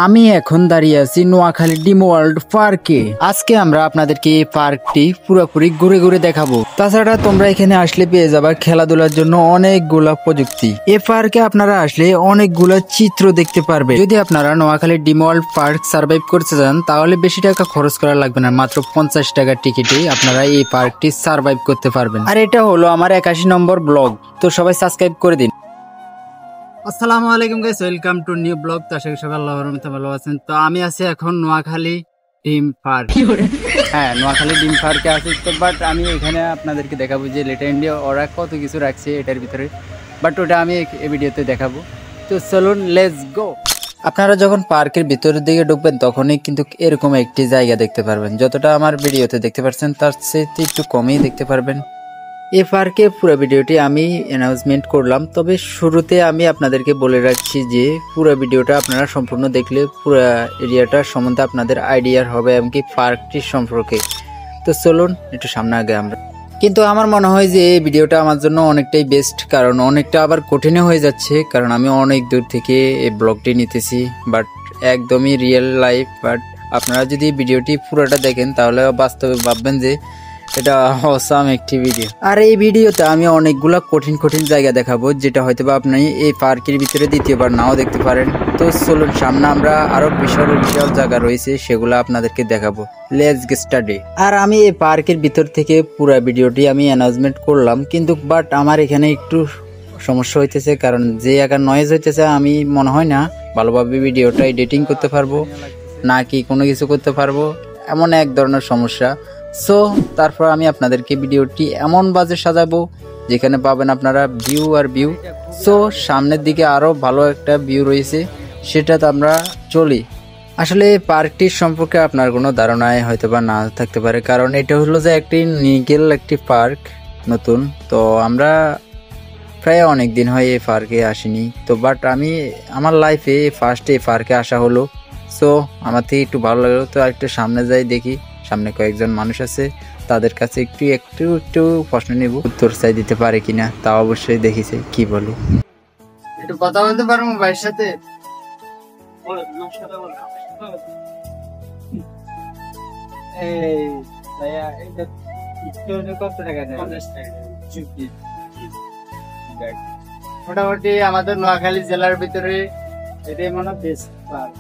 আমি এখন দাঁড়িয়ে আছি নোয়াখালী ড্রিম ওয়ার্ল্ড পার্কে। আজকে আমরা আপনাদেরকে এই পার্কটি পুরোপুরি ঘুরে ঘুরে দেখাবো। তাছাড়া তোমরা এখানে আসলে পেয়ে যাবা খেলাধুলার জন্য অনেকগুলা প্রযুক্তি। এই পার্কে আপনারা আসলে অনেকগুলা চিত্র দেখতে পারবে। যদি আপনারা Noakhali dream world park survive করতে চান তাহলে বেশি টাকা খরচ করা লাগবে না, মাত্র 50 টাকার টিকিটে আপনারা এই পার্কটি সার্ভাইভ করতে পারবেন। আর এটা হলো আমার 81 নম্বর ব্লগ, তো সবাই সাবস্ক্রাইব করে দিন। আসসালামু আলাইকুম guys, welcome to new blog. তো আশা করি সবাই আল্লাহর রহমতে ভালো আছেন। তো আমি আছি এখন নোয়াখালী ড্রিম পার্ক। হ্যাঁ, নোয়াখালী ড্রিম পার্কে আছি। তো বাট আমি এখানে আপনাদেরকে দেখাবো যে লেটার ইন্ডিয়া ওরা কত কিছু রাখছে এটার ভিতরে, বাট ওটা আমি এই ভিডিওতে দেখাবো। তো চলুন, লেটস গো। আপনারা যখন পার্কের ভিতরের দিকে ঢুকবেন তখনই কিন্তু এরকম একটি জায়গা দেখতে পারবেন। যতটা আমার ভিডিওতে দেখতে পাচ্ছেন তার চেয়ে একটু কমই দেখতে পারবেন। এই পার্কে পুরো ভিডিওটি আমি অ্যানাউন্সমেন্ট করলাম, তবে শুরুতে আমি আপনাদেরকে বলে রাখছি যে পুরো ভিডিওটা আপনারা সম্পূর্ণ দেখলে পুরো এরিয়াটার সম্বন্ধে আপনাদের আইডিয়া হবে এমনকি পার্কটির সম্পর্কে। তো চলুন একটু সামনে আগে আমরা। কিন্তু আমার মনে হয় যে এই ভিডিওটা আমার জন্য অনেকটাই বেস্ট, কারণ অনেকটা আবার কঠিনও হয়ে যাচ্ছে, কারণ আমি অনেক দূর থেকে এই ব্লগটি নিতেছি, বাট একদমই রিয়েল লাইফ। বাট আপনারা যদি ভিডিওটি পুরোটা দেখেন তাহলে বাস্তবে ভাববেন যে এটা অসাম একটি ভিডিও। আর এই ভিডিওতে আমি অনেকগুলা কঠিন কঠিন জায়গা দেখাবো, যেটা হয়তো বা আপনি এই পার্কের ভিতরে দ্বিতীয়বার নাও দেখতে পারেন। তো চলুন সামনে আমরা আরো বিশাল বিশাল জায়গা রয়েছে সেগুলো আপনাদেরকে দেখাবো। Let's get start. আর আমি এই পার্কের ভিতর থেকে পুরো ভিডিওটি আমি অ্যানাউন্সমেন্ট করলাম, কিন্তু বাট আমার এখানে একটু সমস্যা হইতেছে, কারণ যে একার নয়েজ হইতেছে আমি মনে হয় না ভালোভাবে ভিডিওটা এডিটিং করতে পারবো নাকি কোনো কিছু করতে পারবো, এমন এক ধরনের সমস্যা। সো তারপর আমি আপনাদেরকে ভিডিওটি এমন বাজে সাজাবো যেখানে পাবেন আপনারা ভিউ আর ভিউ। সো সামনের দিকে আরো ভালো একটা ভিউ রয়েছে, সেটাতে আমরা চলি। আসলে পার্কটির সম্পর্কে আপনার কোনো ধারণাই হয়তো বা না থাকতে পারে, কারণ এটা হলো যে একটি নিগেল একটি পার্ক নতুন। তো আমরা প্রায় অনেক দিন হয় এই পার্কে আসিনি, তো বাট আমি আমার লাইফে ফার্স্ট এই পার্কে আসা হলো। সো আমার থেকে একটু ভালো লাগলো। তো একটু সামনে যাই, দেখি সামনে কয়েকজন মানুষ আছে, তাদের কাছে একটু একটু একটু প্রশ্ন নেব, উত্তর চাই দিতে পারে কিনা, তা অবশ্যই দেখিছে কি বলে। একটু কথা বলতে পারবো ভাইয়ের সাথে? মোটামুটি আমাদের নোয়াখালী জেলার ভিতরে এটাই মনে হয় বেস্ট পার্ক।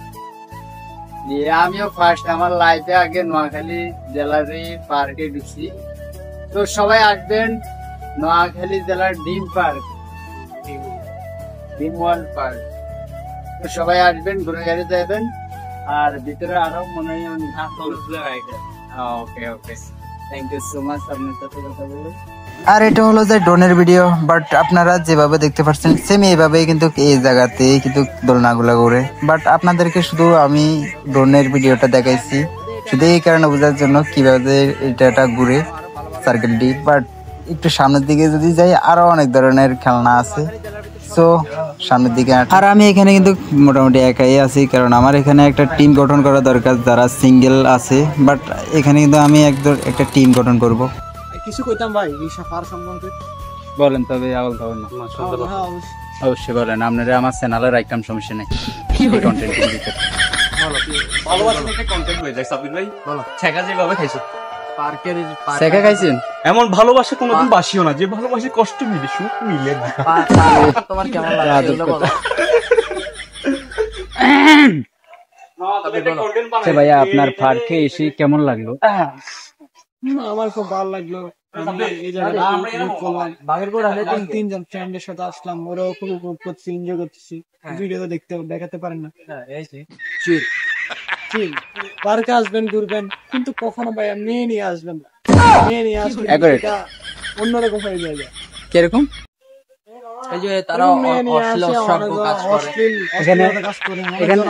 আমিও ফার্স্ট আমার লাইফে আগে নোয়াখালী জেলার পার্কে ঢুকছি। তো সবাই আসবেন নোয়াখালী জেলার dream park, dream world park. তো সবাই আসবেন, ঘুরে গাড়ি যাবেন, আর ভিতরে আরো মনে হয় ওকে ওকে, থ্যাংক ইউ সো মাচ আপনার সাথে কথা বলে। আর এটা হলো যে ড্রোনের ভিডিও, বাট আপনারা যেভাবে দেখতে পাচ্ছেন সেম এইভাবেই কিন্তু এই জায়গাতে কিন্তু দোলনাগুলো ঘুরে, বাট আপনাদেরকে শুধু আমি ড্রোনের ভিডিওটা দেখাইছি শুধু এই কারণে বোঝার জন্য কিভাবে এটা ঘুরে সার্কেলটি। বাট একটু সামনের দিকে যদি যাই আরো অনেক ধরনের খেলনা আছে। সো সামনের দিকে, আর আমি এখানে কিন্তু মোটামুটি একাই আছি, কারণ আমার এখানে একটা টিম গঠন করা দরকার, যারা সিঙ্গেল আছে। বাট এখানে কিন্তু আমি একটা টিম গঠন করব। কিছু কইতাম ভাই এই সাফার সম্বন্ধে বলেন, তবে আওয়াজ হবে না। অবশ্যই বলেন, আপনারা আমার চ্যানেলে রাখতাম, সমস্যা নেই। কন্টেন্ট দিতে ভালোবাসা একটা কন্টেন্ট হয়ে যায়। সাবির ভাই বলো, ছেকা যেভাবে খাইছো পার্কের ছেকা খাইছেন, এমন ভালোবাসা কোনোদিন বাসিও না যে ভালোবাসে কষ্ট মিলে সুখ মিলে না। তোমার কেমন লাগে এগুলো বলো। আচ্ছা ভাইয়া, আপনার পার্কে এসে কেমন লাগলো? আমার খুব ভালো লাগলো। তিনজন ফ্রেন্ডের সাথে আসলাম, ওরাও খুব উপভোগ করছি, এনজয় করতেছি। ভিডিও দেখাতে পারেন না। পার্কে আসবেন, ঘুরবেন, কিন্তু কখনো ভাইয়া মেয়ে নিয়ে আসবেন না। মেয়ে নিয়ে আসবেন অন্যরকম হয়ে যায়। কিরকম? এই যে তারা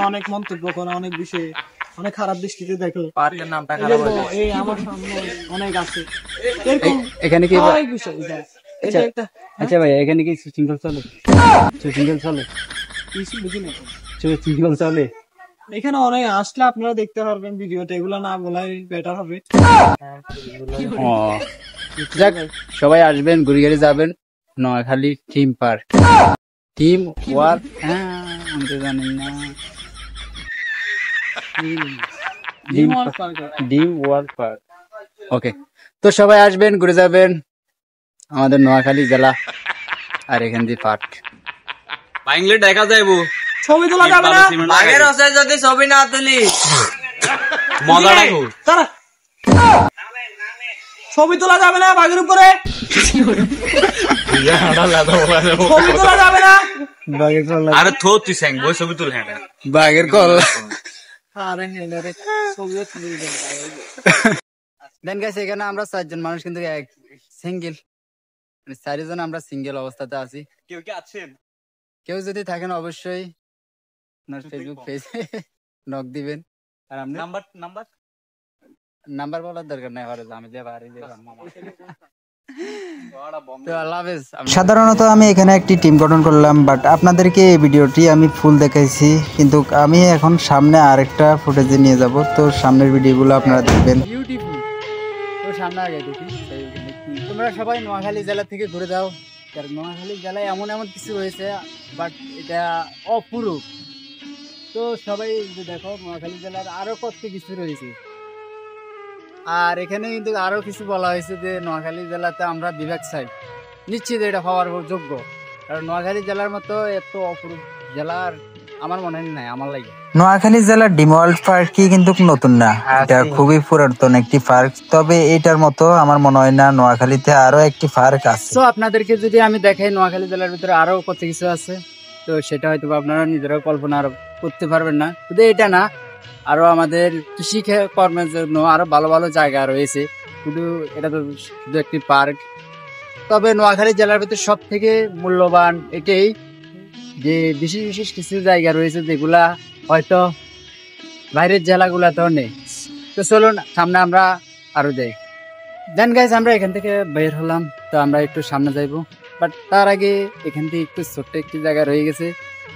অনেক মন্তব্য করে, অনেক বিষয়ে অনেক খারাপ দৃষ্টিতে দেখো। পার্কের নামটা খারাপ হয়ে যায়। এই আমার সামনে অনেক আছে এখানে কি অনেক বিষয়। আচ্ছা ভাই, এখানে কি সিঙ্গেল চলে? সিঙ্গেল চলে? কিছু বুঝি না। সিঙ্গেল চলে? এখানে অনেক আসলে আপনারা দেখতে পারবেন ভিডিওতে, এগুলো না বলাই বেটার হবে। যাক, সবাই আসবেন, ঘুরে ঘুরে যাবেন Noakhali theme park, theme work. আমি তো জানি না। ডিম ওয়ার্ল্ড পার্ক। ওকে, তো সবাই আসবেন, ঘুরে যাবেন আমাদের নোয়াখালী জেলা আর এখান দিয়ে পার্ক। বাইংলে দেখা যাইবো, ছবি তোলা যাবে না। বাঘের হসে যদি ছবি না তুলি মজা রাখো। দাঁড়া। ছবি তোলা যাবে না বাঘের উপরে। ছবি তোলা যাবে না। বাঘের কল, আরে থো তুই স্যাং বই ছবি তুল হ্যাঁ বাঘের কল। আরে হেলারে ছবিও তুলে দেন। দেন গাইস, এখানে আমরা 4 জন মানুষ কিন্তু সিঙ্গেল, মানে 4 জন আমরা সিঙ্গেল অবস্থাতে আছি। কেউ কি আছেন? কেউ যদি থাকেন অবশ্যই আপনার ফেসবুক পেজে নক দিবেন। আর আপনি নাম্বার বলার দরকার নাই, আমি যে পারি যে তো আল্লাহ হাফেজ। সাধারণত আমি এখানে একটি টিম গঠন করলাম, বাট আপনাদেরকে এই ভিডিওটি আমি ফুল দেখাইছি, কিন্তু আমি এখন সামনে আরেকটা ফুটেজে নিয়ে যাব, তো সামনের ভিডিওগুলো আপনারা দেখবেন। বিউটিফুল, তো সামনে আগে দেখি। তোমরা সবাই নোয়াখালী জেলা থেকে ঘুরে দাও, কারণ নোয়াখালী জেলায় এমন এমন কিছু রয়েছে, বাট এটা অপূরূপ। তো সবাই যে দেখো নোয়াখালী জেলার আরো কত কিছু রয়েছে। আর এখানে কিন্তু আরো কিছু বলা হয়েছে যে নোয়াখালী জেলাতে আমরা বিভাগ চাই, নিশ্চিত এটা হওয়ার যোগ্য, কারণ নোয়াখালী জেলার মতো এত অপরূপ জেলার আমার মনে হয় নাই আমার লাগে। নোয়াখালী জেলার ডিম ওয়ার্ল্ড পার্কই কিন্তু নতুন না, এটা খুবই পুরাতন একটি পার্ক, তবে এটার মতো আমার মনে হয় না নোয়াখালীতে আরো একটি পার্ক আছে। তো আপনাদেরকে যদি আমি দেখাই নোয়াখালী জেলার ভিতরে আরো কত কিছু আছে, তো সেটা হয়তো আপনারা নিজেরাও কল্পনা করতে পারবেন না। শুধু এটা না, আরো আমাদের কৃষি কর্মের জন্য আরো ভালো ভালো জায়গা রয়েছে, শুধু এটা তো শুধু একটি পার্ক। তবে নোয়াখালী জেলার ভিতরে সব থেকে মূল্যবান এটাই যে বিশেষ বিশেষ কিছু জায়গা রয়েছে যেগুলা হয়তো বাইরের জেলাগুলাতেও নেই। তো চলুন সামনে আমরা আরো যাই। দেন গাইজ, আমরা এখান থেকে বের হলাম, তো আমরা একটু সামনে যাইবো, বাট তার আগে এখান থেকে একটু ছোট্ট একটি জায়গা রয়ে গেছে,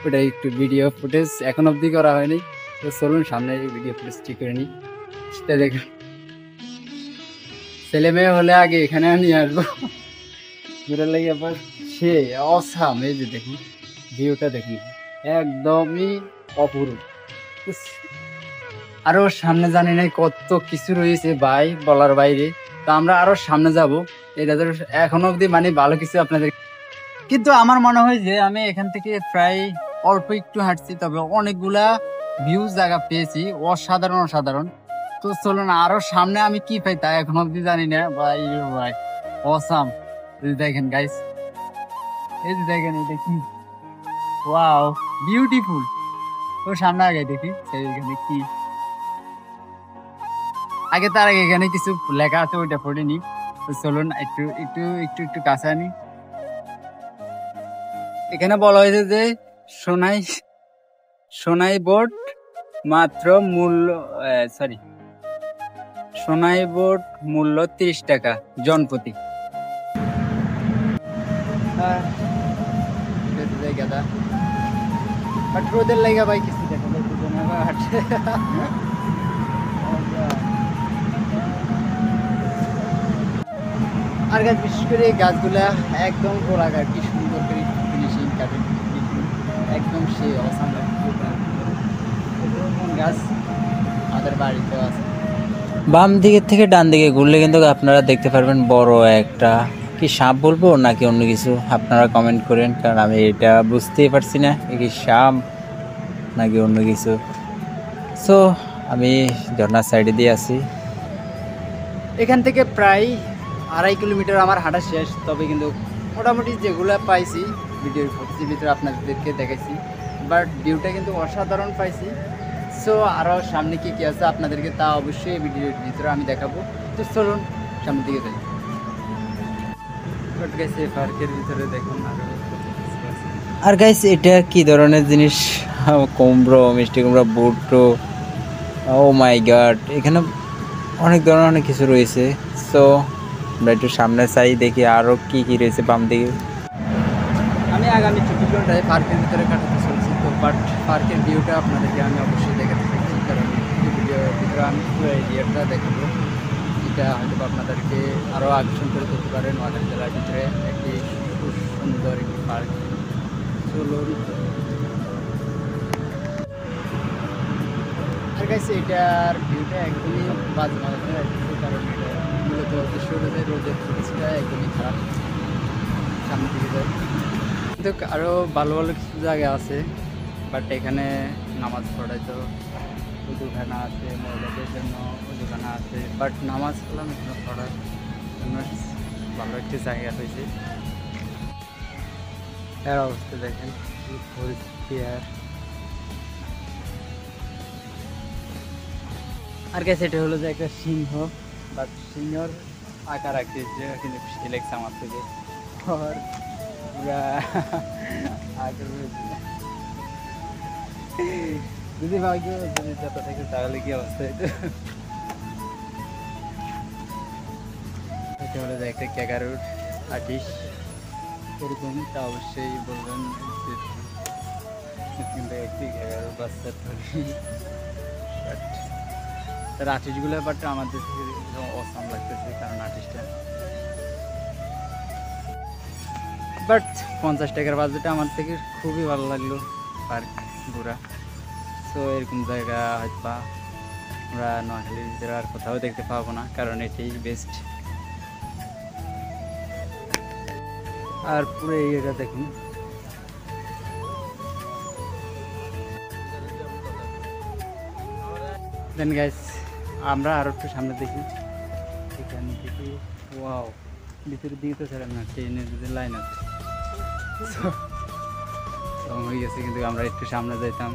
ওটা একটু ভিডিও ফুটেজ এখন অবধি করা হয়নি। তো চলুন সামনে ভিডিও ফুটেজ ঠিক করে নিই। সেটা দেখুন, ছেলে মেয়ে হলে আগে এখানে নিয়ে আসবো, ঘুরে লাগে আবার সে অসাম। এই যে দেখুন ভিউটা, দেখুন একদমই অপূর্ব। আরো সামনে জানি নাই কত কিছু রয়েছে ভাই, বলার বাইরে। তো আমরা আরো সামনে যাব, এটা তো এখনো অবধি মানে ভালো কিছু আপনাদের, কিন্তু আমার মনে হয় যে আমি এখান থেকে প্রায় অল্প একটু হাঁটছি, তবে অনেকগুলা ভিউজ জায়গা পেয়েছি, অসাধারণ অসাধারণ। তো চলুন আরো সামনে আমি কি পাই তা এখন অবধি জানি না ভাই। ভাই অসাম, দেখেন গাইস, এই যে দেখেন এটা কি, ওয়াও বিউটিফুল। তো সামনে আগে দেখি এখানে কি, আগে তার আগে এখানে কিছু লেখা আছে ওইটা পড়িনি। তো চলুন একটু একটু একটু একটু কাছে আনি। এখানে বলা হয়েছে যে সোনাই বোট মাত্র মূল্য, সোনাই বোট মূল্য 30 টাকা জনপ্রতি। বাট রোদের লাগা ভাই কিছু দেখা যাচ্ছে না। আর গাছ, বিশেষ করে এই গাছগুলা একদম গোলাকার, কি সুন্দর করে ফিনিশিং কাটে, একদম সে অসাম গাছ আমাদের বাড়িতেও আছে। বাম দিকের থেকে ডান দিকে ঘুরলে কিন্তু আপনারা দেখতে পারবেন বড় একটা, কি সাপ বলবো নাকি অন্য কিছু, আপনারা কমেন্ট করেন, কারণ আমি এটা বুঝতেই পারছি না কি সাপ নাকি অন্য কিছু। সো আমি ঝর্ণার সাইডে দিয়ে আছি, এখান থেকে প্রায় 2.5 কিলোমিটার আমার হাঁটা শেষ। তবে কিন্তু মোটামুটি যেগুলো পাইছি ভিডিওর ভিতরে আপনাদেরকে দেখাইছি, বাট ভিউটা কিন্তু অসাধারণ পাইছি। সো আরও সামনে কি কি আছে আপনাদেরকে তা অবশ্যই ভিডিওর ভিতরে আমি দেখাবো। তো চলুন সামনের দিকে যাই। পার্কের ভিতরে দেখুন আর গাইস, এটা কি ধরনের জিনিস, কুমড়ো, মিষ্টি কুমড়ো, ভুট্টো, ও মাই গড, এখানে অনেক ধরনের অনেক কিছু রয়েছে। সো আমরা একটু সামনে চাই, দেখি আরো কি কি রয়েছে বাম দিকে। আমি আগামী 24 ঘন্টায় পার্কের ভিতরে কাটাতে চলছি, তো বাট পার্কের ভিউটা আপনাদেরকে আমি অবশ্যই দেখাতে চাইছি, কারণ এই ভিডিওর ভিতরে আমি পুরো এরিয়াটা দেখাবো, যেটা হয়তো আপনাদেরকে আরও আকর্ষণ করে তুলতে পারে। নোয়াখালী জেলার ভিতরে একটি খুব সুন্দর একটি পার্ক। চলুন, আর গাইস এটার ভিউটা একদমই বাজে মাঝে আসছে, কারণ এটা মূলত সূর্যোদয় রোদের ফোকাসটা একদমই খারাপ, সামনে দিকে যায়। কিন্তু আরও ভালো ভালো কিছু জায়গা আছে, বাট এখানে নামাজ পড়ায় তো উজুখানা আছে, মহিলাদের জন্য উজুখানা আছে, বাট নামাজ পড়লাম এখানে পড়ার জন্য ভালো একটি জায়গা হয়েছে। এর অবস্থা দেখেন কি পরিস্থিতি। আর গেছে এটা হলো যে একটা সিংহ, বাট সিংহর আকার আকৃতি কিন্তু বেশি লাগছে আমার থেকে, আর পুরা আকার যদি ভাগ্য যদি যত থাকে তাহলে কি অবস্থা হইতো। এটা হলো যে একটা ক্যাকারুর আর্টিস্ট, এরকম তা অবশ্যই বলবেন কিন্তু একটি ক্যাকারুর বাচ্চা তৈরি, বাট তার আর্টিস্টগুলো বাট আমাদের থেকে অসাম লাগতেছে, কারণ আর্টিস্টটা বাট 50 টাকার বাজেটে আমার থেকে খুবই ভালো লাগলো পার্ক ঘোরা। সো এরকম জায়গা হয়তো বা আমরা নোয়াখালীর ভিতরে আর কোথাও দেখতে পাবো না, কারণ এটাই বেস্ট। আর পুরো এরিয়াটা দেখুন, দেন গাইস আমরা আরো একটু সামনে দেখি, এখান থেকে ওয়াও ভিতরের দিকে তো ছিলাম না, ট্রেনের যে লাইন আছে হয়ে গেছে, কিন্তু আমরা একটু সামনে যাইতাম,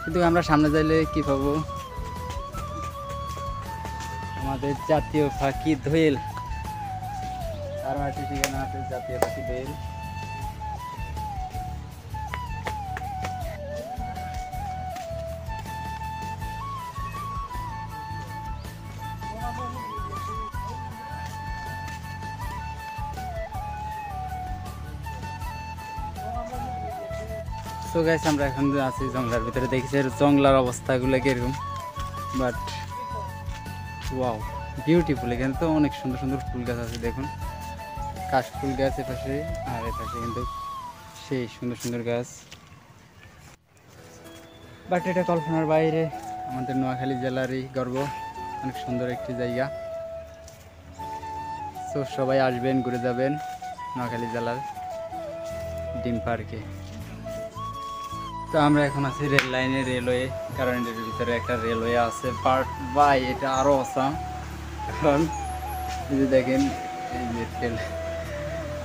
কিন্তু আমরা সামনে যাইলে কি পাবো, আমাদের জাতীয় পাখি দোয়েল, আর মাটি ঠিকানা আছে জাতীয় পাখি দোয়েল। সো গাইস আমরা এখন আছি জঙ্গলার ভিতরে, দেখছি জঙ্গলার অবস্থাগুলো কিরকম, বাট ওয়াও বিউটিফুল। এখানে তো অনেক সুন্দর সুন্দর ফুল গাছ আছে, দেখুন কাশ ফুল গাছ এপাশে, আর এপাশে কিন্তু সেই সুন্দর সুন্দর গাছ, বাট এটা কল্পনার বাইরে। আমাদের নোয়াখালী জেলারই গর্ব, অনেক সুন্দর একটি জায়গা। সো সবাই আসবেন, ঘুরে যাবেন নোয়াখালী জেলার ডিম পার্কে। তো আমরা এখন আছি রেল লাইনে, রেলওয়ে, কারণ এর ভিতরে একটা রেলওয়ে আছে পার্ট বাই, এটা আরও অসাম, কারণ যদি দেখেন এই যে রেল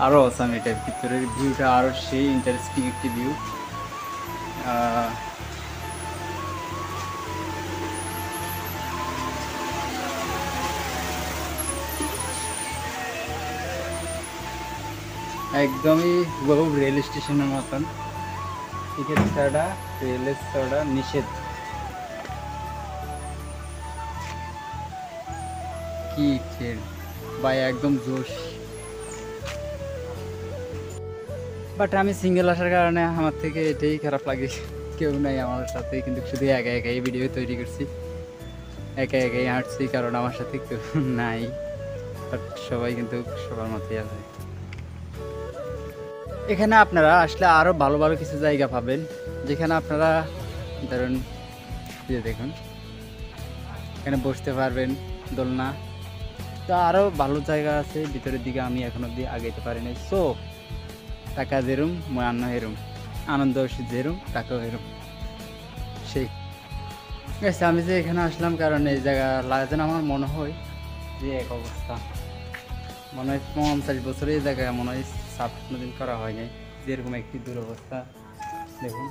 আরও অসাম, এটার ভিতরের ভিউটা আরও সেই ইন্টারেস্টিং একটি ভিউ। একদমই বহু রেল স্টেশনের মতন, টিকিট ছাড়া রেলের ছাড়া নিষেধ। কি ট্রেন ভাই, একদম জোশ। বাট আমি সিঙ্গেল আসার কারণে আমার থেকে এটাই খারাপ লাগে, কেউ নাই আমার সাথে, কিন্তু শুধু একা একাই ভিডিও তৈরি করছি, একা একাই হাঁটছি, কারণ আমার সাথে কেউ নাই, বাট সবাই কিন্তু সবার মতোই আছে। এখানে আপনারা আসলে আরও ভালো ভালো কিছু জায়গা পাবেন, যেখানে আপনারা ধরুন যে দেখুন এখানে বসতে পারবেন, দোলনা, তো আরও ভালো জায়গা আছে ভিতরের দিকে, আমি এখন অব্দি আগাইতে পারিনি। সো টাকা যেরুম ময়ান্ন হেরুম, আনন্দ যেরুম টাকাও হেরুম, সেই গেছে। আমি যে এখানে আসলাম কারণ এই জায়গা লাগে, আমার মনে হয় যে এক অবস্থা, মনে হয় 50 বছরে এই জায়গায় মনে হয় সাফ কোনোদিন করা হয় নাই, যেরকম একটি দুরবস্থা দেখুন,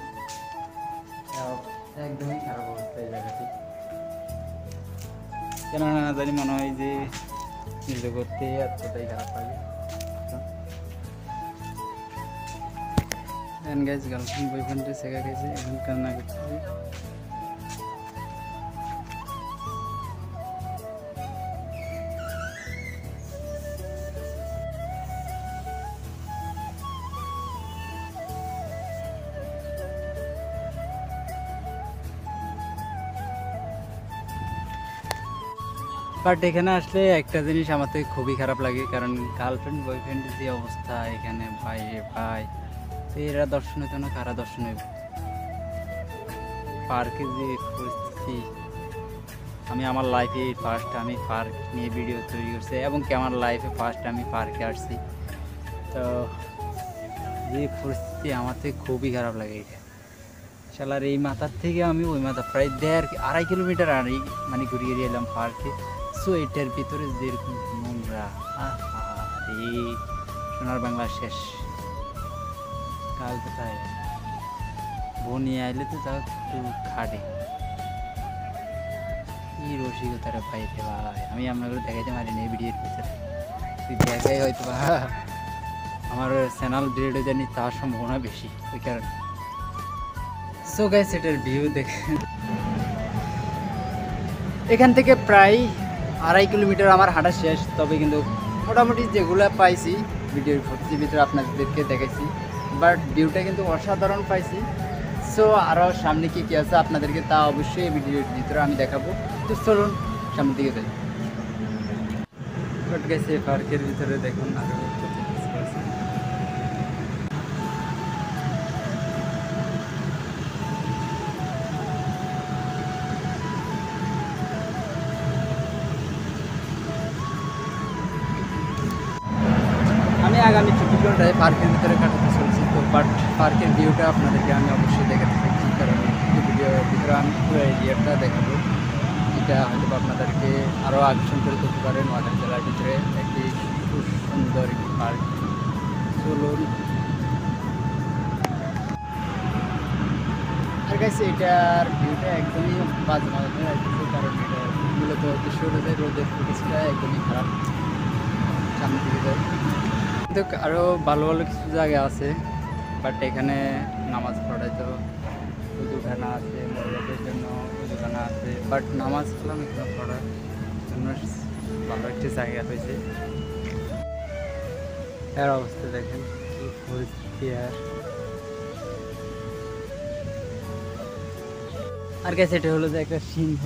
একদমই খারাপ অবস্থা এই জায়গাটি। কেননা না জানি মনে হয় যে নিজে করতে এতটাই খারাপ লাগে। গাইজ গার্লফ্রেন্ড বয়ফ্রেন্ডে শেখা গেছে, এখন কান্না করতেছি। বাট এখানে আসলে একটা জিনিস আমার থেকে খুবই খারাপ লাগে, কারণ গার্লফ্রেন্ড বয়ফ্রেন্ডের যে অবস্থা এখানে, ভাই ভাই তো এরা দর্শনের জন্য কারা দর্শন হইব, পার্কে যে পরিস্থিতি, আমি আমার লাইফে ফার্স্ট আমি পার্ক নিয়ে ভিডিও তৈরি করছি এবং কি আমার লাইফে ফার্স্ট আমি পার্কে আসছি। তো যে পরিস্থিতি আমার থেকে খুবই খারাপ লাগে এটা। শালার এই মাথার থেকে আমি ওই মাথা প্রায় 1.5-2.5 কিলোমিটার মানে ঘুরিয়ে এলাম পার্কে। সো এটার ভিতরে যেরকম নোংরা, এই সোনার বাংলা শেষ। কাল কোথায় বনিয়ে আইলে তো তাও একটু খাটে। কি রসিকতারা পাইতে ভাই, আমি আপনাকে দেখাইতে পারিনি এই ভিডিওর ভিতরে। তুই দেখাই হয়তো বা আমার চ্যানেল ডিলেট হয়ে জানি তার সম্ভাবনা বেশি, ওই কারণে। সো গাইস এটার ভিউ দেখেন, এখান থেকে প্রায় 2.5 কিলোমিটার আমার হাঁটা শেষ। তবে কিন্তু মোটামুটি যেগুলো পাইছি ভিডিওর ফুটেজের ভিতরে আপনাদেরকে দেখাইছি, বাট ভিউটা কিন্তু অসাধারণ পাইছি। সো আরও সামনে কী কী আছে আপনাদেরকে তা অবশ্যই ভিডিওর ভিতরে আমি দেখাবো। তো চলুন সামনের দিকে যাই। বাট গেছে পার্কের ভিতরে দেখুন আরও কত কিছু আছে। আমি আগামী 24 ঘন্টায় পার্কের ভিতরে কাটাতে চলছি। তো বাট পার্কের ভিউটা আপনাদেরকে আমি অবশ্যই দেখাতে চাইছি, কারণ ভিডিওর ভিতরে আমি পুরো এরিয়াটা দেখাবো। এটা হয়তো আপনাদেরকে আরও আকর্ষণ করে তুলতে পারে। নোয়াখালী জেলার ভিতরে একটি খুব সুন্দর একটি পার্ক। চলুন। আর কাছে এটার ভিউটা একদমই বাজে মাধ্যমে আসছে, কারণ এটা মূলত সূর্যোদয় রোদের ফুটেজটা একদমই খারাপ। সামনের দিকে যায় কিন্তু আরও ভালো ভালো কিছু জায়গা আছে, বাট এখানে নামাজ পড়ায় তো উজুখানা আছে, মহিলাদের জন্য উজুখানা আছে, বাট নামাজ পড়লাম এখানে পড়ার জন্য ভালো একটি জায়গা হয়েছে। এর অবস্থা দেখেন কি পরিস্থিতি। আর কাছে এটা হলো যে একটা সিংহ,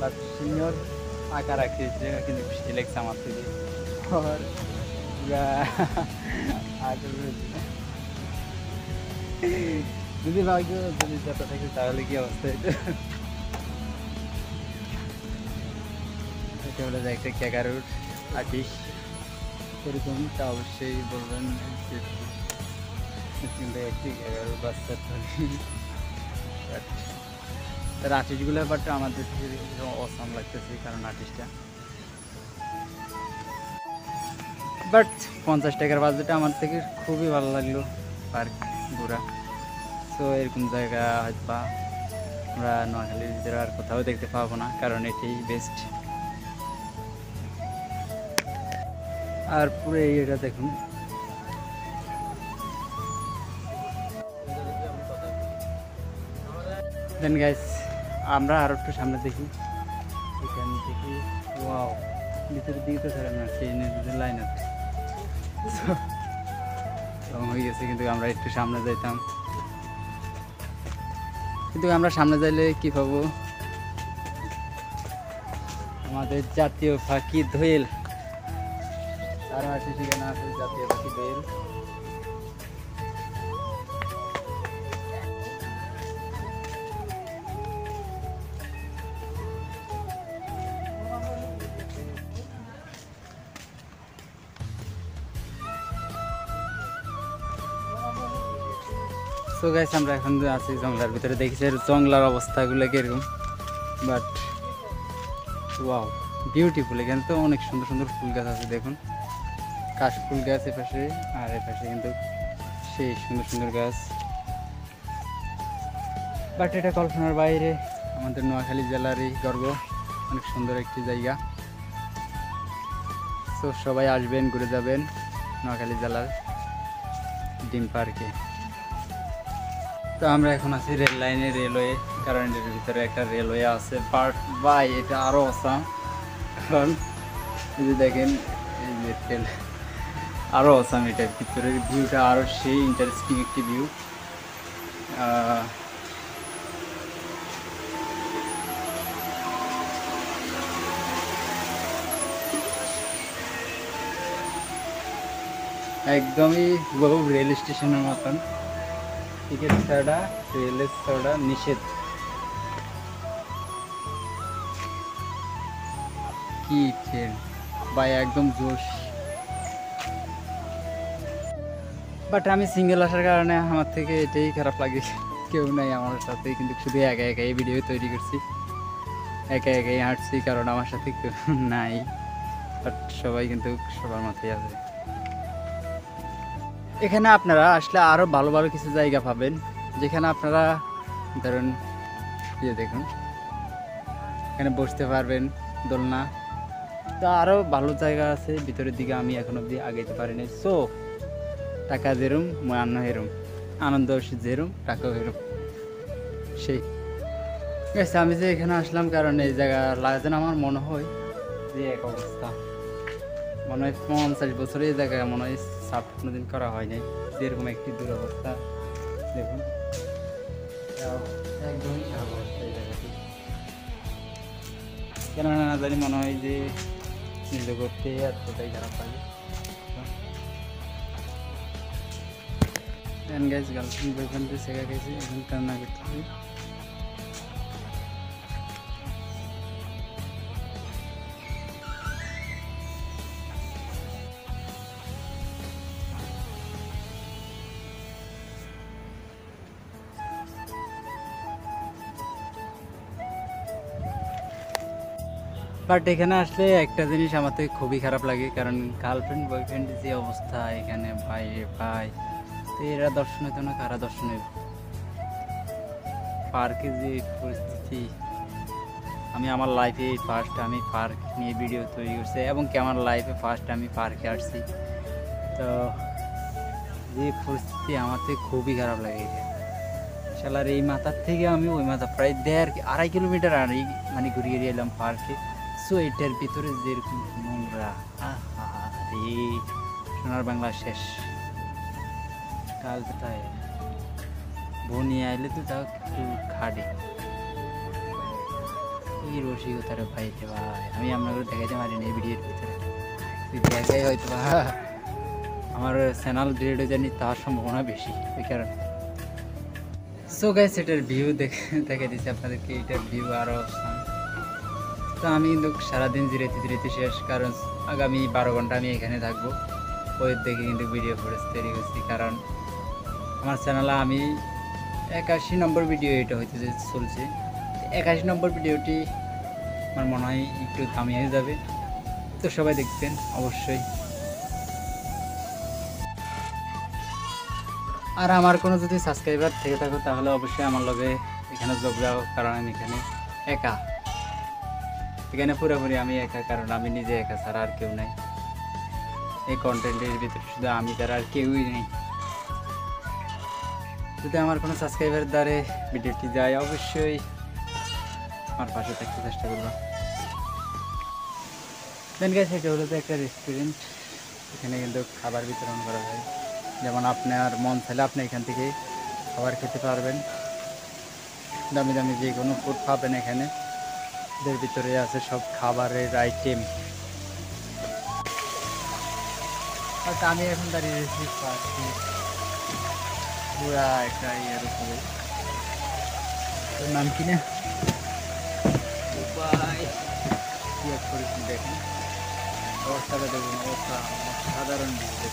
বাট সিংহর আকার আকৃতি কিন্তু বেশি লাগছে আমার থেকে। আর যদি ভাগ্য যদি যত থাকে তাহলে কি অবস্থা হইতো। এটা হলো যে একটা ক্যাকারুর আর্টিস্ট এরকম, তা অবশ্যই বলবেন কিন্তু একটি ক্যাকারুর বাচ্চা তার আর্টিস্টগুলো, বাট আমাদের অসাম লাগতেছে কারণ আর্টিস্টটা। বাট 50 টাকার বাজেটে আমার থেকে খুবই ভালো লাগলো পার্ক ঘোরা। সো এরকম জায়গা হয়তো বা আমরা নোয়াখালীর ভিতরে আর কোথাও দেখতে পাবো না, কারণ এটাই বেস্ট। আর পুরো এরিয়াটা দেখুন। দেন গাইস আমরা আর একটু সামনে দেখি, এখান থেকে ওয়াও ভিতরের দিকে তো ছাড়া না, সেই লাইন আছে হয়ে গেছে। কিন্তু আমরা একটু সামনে যাইতাম, কিন্তু আমরা সামনে যাইলে কি পাবো, আমাদের জাতীয় পাখি দোয়েল। তার আছে সেখানে আছে জাতীয় পাখি দোয়েল। সো গাইস আমরা এখন আছি জঙ্গলার ভিতরে। দেখেছি জঙ্গলার অবস্থাগুলো কিরকম, বাট ওয়াও বিউটিফুল। এখানে তো অনেক সুন্দর সুন্দর ফুল গাছ আছে, দেখুন কাশ ফুল গাছ এপাশে, আর এপাশে কিন্তু সেই সুন্দর সুন্দর গাছ। বাট এটা কল্পনার বাইরে, আমাদের নোয়াখালী জেলারই গর্ব, অনেক সুন্দর একটি জায়গা। সো সবাই আসবেন, ঘুরে যাবেন নোয়াখালী জেলার ডিম পার্কে। তো আমরা এখন আছি রেল লাইনে, রেলওয়ে, কারণ এর ভিতরে একটা রেলওয়ে আছে পার্ট বাই। এটা আরও অসাম, কারণ যদি দেখেন এই যে ট্রেন আরও অসাম। এটার ভিতরের ভিউটা আরও সেই ইন্টারেস্টিং একটি ভিউ। একদমই বহু রেল স্টেশনের মতন। টিকিট ছাড়া রেলের ছাড়া নিষেধ, কি ট্রেন ভাই, একদম জোশ। বাট আমি সিঙ্গেল আসার কারণে আমার থেকে এটাই খারাপ লাগে, কেউ নাই আমার সাথে, কিন্তু শুধু একা একা এই ভিডিও তৈরি করছি, একা একাই হাঁটছি, কারণ আমার সাথে কেউ নাই। বাট সবাই কিন্তু সবার মাথায় আছে। এখানে আপনারা আসলে আরও ভালো ভালো কিছু জায়গা পাবেন, যেখানে আপনারা ধরুন দেখুন, এখানে বসতে পারবেন, দোলনা, তো আরও ভালো জায়গা আছে ভিতরের দিকে, আমি এখন অবধি আগাইতে পারিনি। সো টাকা যেরম মান হেরম, আনন্দ যেরম টাকাও হেরম, সেই গেছে। আমি যে এখানে আসলাম কারণ এই জায়গা লাগে না, আমার মনে হয় যে এক অবস্থা, মনে হয় 50 বছর এই জায়গায় মনে হয় সাফ কোনোদিন করা হয় নাই, যেরকম একটি দুরবস্থা দেখুন, একদমই খারাপ অবস্থা এই জায়গাটি। কেননা না জানি মনে হয় যে নিজে করতে এতটাই খারাপ লাগে। গাইজ গার্লফ্রেন্ড বয়ফ্রেন্ড শেখা গেছে, এখন কান্না করতে হবে। বাট এখানে আসলে একটা জিনিস আমার থেকে খুবই খারাপ লাগে, কারণ গার্লফ্রেন্ড বয়ফ্রেন্ড যে অবস্থা এখানে, ভাই রে ভাই, তো এরা দর্শন হইতো না, কারা দর্শন হইব? পার্কে যে পরিস্থিতি, আমি আমার লাইফে ফার্স্ট আমি পার্ক নিয়ে ভিডিও তৈরি করছি, এবং কি আমার লাইফে ফার্স্ট আমি পার্কে আসছি, তো যে পরিস্থিতি আমার থেকে খুবই খারাপ লাগে। শালার এই মাথার থেকে আমি ওই মাথা প্রায় 1.5-2.5 কিলোমিটার মানে ঘুরিয়ে এলাম পার্কে। সো এটার ভিতরে যেরকম নোংরা, রে সোনার বাংলা শেষ। কাল কোথায় বনি আইলে তো তাও একটু খাটে, এই রসিকতারে ভাই রে ভাই, আমি আপনাকে দেখাইতে পারিনি এই ভিডিওর ভিতরে, তুই দেখাই হয়তো আমার চ্যানেল ডিলিট হয়ে জানি তার সম্ভাবনা বেশি, ওই কারণে। সো গাইস এটার ভিউ দেখে দিচ্ছি আপনাদেরকে, এটার ভিউ আরও। তো আমি কিন্তু সারাদিন জিরাইতে জিরাইতে শেষ, কারণ আগামী 12 ঘন্টা আমি এখানে থাকবো। ওই দেখে কিন্তু ভিডিও ফুটেজ তৈরি করছি, কারণ আমার চ্যানেলে আমি 81 নম্বর ভিডিও এটা হইতে চলছে। 81 নম্বর ভিডিওটি আমার মনে হয় একটু দামি হয়ে যাবে, তো সবাই দেখবেন অবশ্যই। আর আমার কোনো যদি সাবস্ক্রাইবার থেকে থাকো তাহলে অবশ্যই আমার লগে এখানে যোগ দাও, কারণ আমি এখানে একা, এখানে পুরোপুরি আমি একা, কারণ আমি নিজে একা ছাড়া আর কেউ নাই এই কন্টেন্টের ভিতরে, শুধু আমি ছাড়া আর কেউই নেই। যদি আমার কোনো সাবস্ক্রাইবার দ্বারে ভিডিওটি যায় অবশ্যই আমার পাশে থাকতে চেষ্টা করবো। দেন গাইস এটা হলো তো একটা রেস্টুরেন্ট, এখানে কিন্তু খাবার বিতরণ করা হয়, যেমন আপনার মন চাইলে আপনি এখান থেকে খাবার খেতে পারবেন, দামি দামি যে কোনো ফুড পাবেন এখানে, এর ভিতরে আছে সব খাবারের আইটেম। আচ্ছা আমি এখন দাঁড়িয়ে রয়েছি পাশে পুরা একটা ইয়ের উপরে, তোর নাম কি না কি এক করেছি দেখুন, অবস্থাটা দেখুন, অবস্থা সাধারণ ভিউ,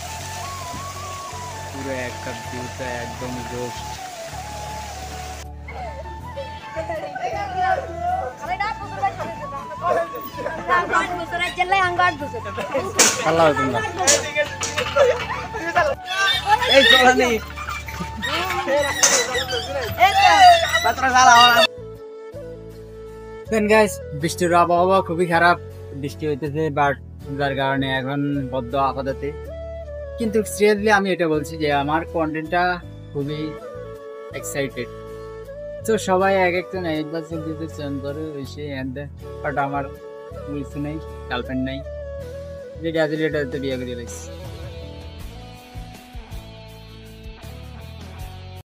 পুরো একটা ভিউটা একদম জোশ। আল্লাহ তোমরা এই চলানি বৃষ্টির আবহাওয়া খুবই খারাপ, বৃষ্টি হইতেছে, বাট যার কারণে এখন বদ্ধ আপাততে। কিন্তু সিরিয়াসলি আমি এটা বলছি যে আমার কন্টেন্টটা খুবই এক্সাইটেড, তো সবাই এক একজন একবার চলতে চান করে ওইসে বাট আমার কিছু নেই, গার্লফ্রেন্ড নাই, যেটা আছে এটা বিয়ে করে লাগছে।